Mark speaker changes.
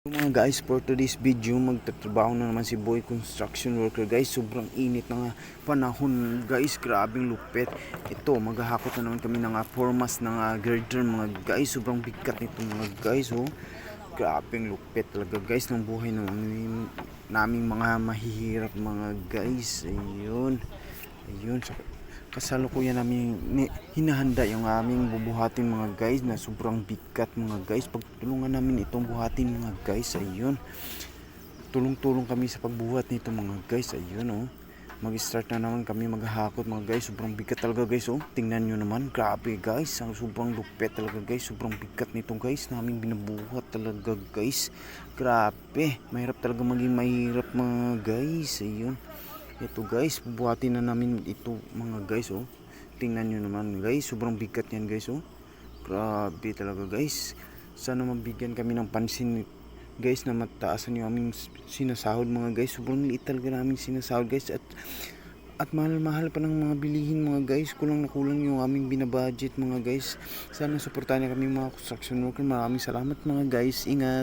Speaker 1: Mga guys, for today's video, magtatrabaho na naman si Boy construction worker guys. Sobrang init na nga panahon guys, grabing lupit. Ito, maghahakot na naman kami ng formas ng girder mga guys. Sobrang bigat nito mga guys, oh. Grabing lupit talaga guys ng buhay ng naming mga mahihirap mga guys. Ayun. Kasalukuyan namin hinahanda yung aming bubuhatin mga guys na sobrang bigat mga guys. Pagtulungan namin itong buhatin mga guys. Ayun, tulong-tulong kami sa pagbuhat nito mga guys. Ayun, oh, mag-start na naman kami maghahakot mga guys. Sobrang bigat talaga guys, oh. Tingnan nyo naman, grabe guys, ang sobrang lupet talaga guys. Sobrang bigat nito guys, naming binabuhat talaga guys. Grabe, mahirap talaga maging mahirap mga guys. Ayun, ito guys, bubuhatin na namin ito mga guys, oh. Tingnan nyo naman guys, sobrang bigat yan guys, oh. Grabe talaga guys. Sana mabigyan kami ng pansin guys na mataasan yung aming sinasahod mga guys. Sobrang liit talaga namin sinasahod guys. At mahal-mahal pa ng mga bilihin mga guys. Kulang na kulang yung aming binabudget mga guys. Sana suportahan niyo kami mga construction worker. Maraming salamat mga guys. Ingat.